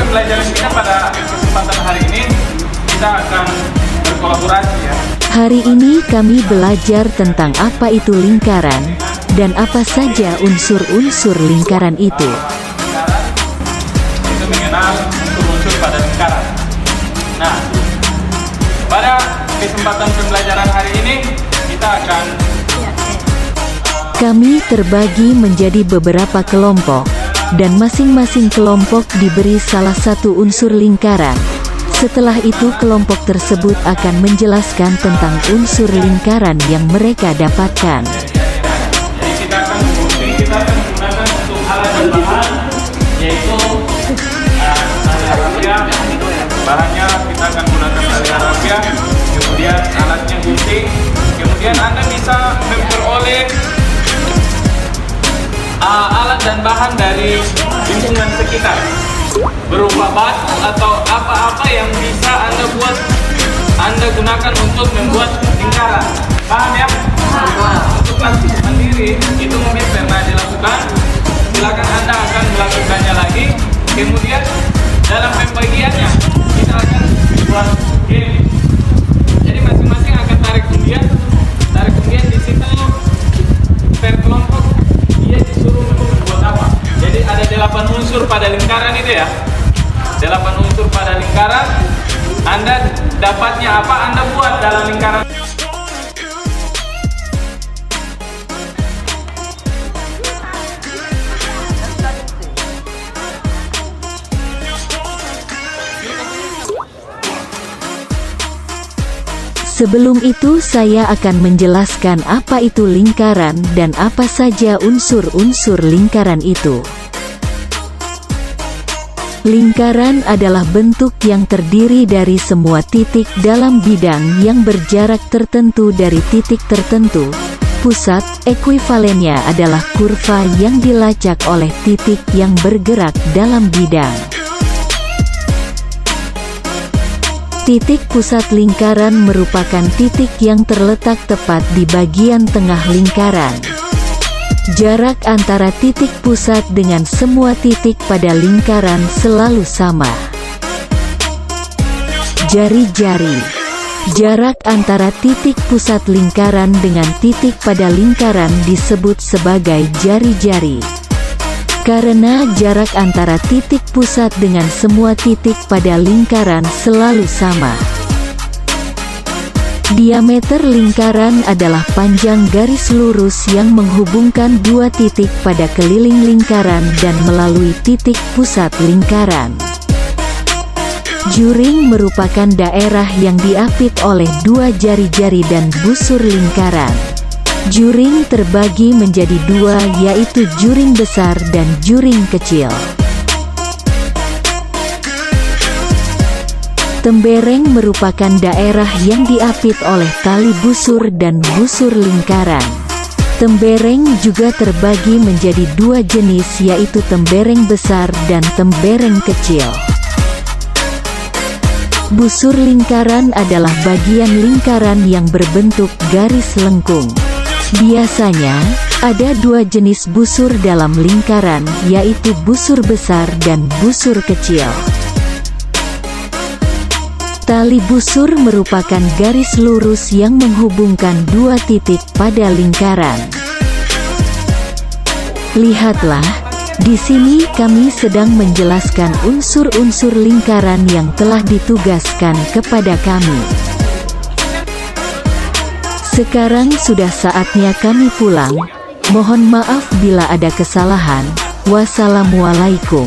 pembelajaran kita pada kesempatan hari ini, kita akan berkolaborasi ya. Hari ini kami belajar tentang apa itu lingkaran, dan apa saja unsur-unsur lingkaran itu. Lingkaran itu mengenal unsur-unsur pada lingkaran. Nah, pada kesempatan pembelajaran hari ini, kita akan Kami terbagi menjadi beberapa kelompok, dan masing-masing kelompok diberi salah satu unsur lingkaran. Setelah itu kelompok tersebut akan menjelaskan tentang unsur lingkaran yang mereka dapatkan. Jadi kita akan menggunakan untuk alat dan bahan, yaitu tali arabia. Bahannya kita akan gunakan tali arabia, kemudian alatnya gunting, kemudian Anda bisa memperoleh alat dan bahan dari lingkungan sekitar, berupa batu atau apa-apa yang bisa Anda gunakan untuk membuat lingkaran. Paham ya? Untuk plastik mandiri itu mungkin pernah dilakukan, silakan Anda akan melakukannya lagi. Kemudian dalam pembagiannya kita akan buat game. Jadi masing-masing akan tarik undian di situ per kelompok dia disuruh membuat apa. Jadi ada 8 unsur pada lingkaran itu ya. 8 unsur pada lingkaran. Anda dapatnya apa, Anda buat dalam lingkaran. Sebelum itu saya akan menjelaskan apa itu lingkaran dan apa saja unsur-unsur lingkaran itu. Lingkaran adalah bentuk yang terdiri dari semua titik dalam bidang yang berjarak tertentu dari titik tertentu. Pusat ekuivalennya adalah kurva yang dilacak oleh titik yang bergerak dalam bidang. Titik pusat lingkaran merupakan titik yang terletak tepat di bagian tengah lingkaran. Jarak antara titik pusat dengan semua titik pada lingkaran selalu sama. Jari-jari. Jarak antara titik pusat lingkaran dengan titik pada lingkaran disebut sebagai jari-jari. Karena jarak antara titik pusat dengan semua titik pada lingkaran selalu sama. Diameter lingkaran adalah panjang garis lurus yang menghubungkan dua titik pada keliling lingkaran dan melalui titik pusat lingkaran. Juring merupakan daerah yang diapit oleh dua jari-jari dan busur lingkaran. Juring terbagi menjadi dua, yaitu juring besar dan juring kecil. Tembereng merupakan daerah yang diapit oleh tali busur dan busur lingkaran. Tembereng juga terbagi menjadi dua jenis, yaitu tembereng besar dan tembereng kecil. Busur lingkaran adalah bagian lingkaran yang berbentuk garis lengkung. Biasanya, ada dua jenis busur dalam lingkaran, yaitu busur besar dan busur kecil. Tali busur merupakan garis lurus yang menghubungkan dua titik pada lingkaran. Lihatlah, di sini kami sedang menjelaskan unsur-unsur lingkaran yang telah ditugaskan kepada kami. Sekarang sudah saatnya kami pulang. Mohon maaf bila ada kesalahan. Wassalamualaikum.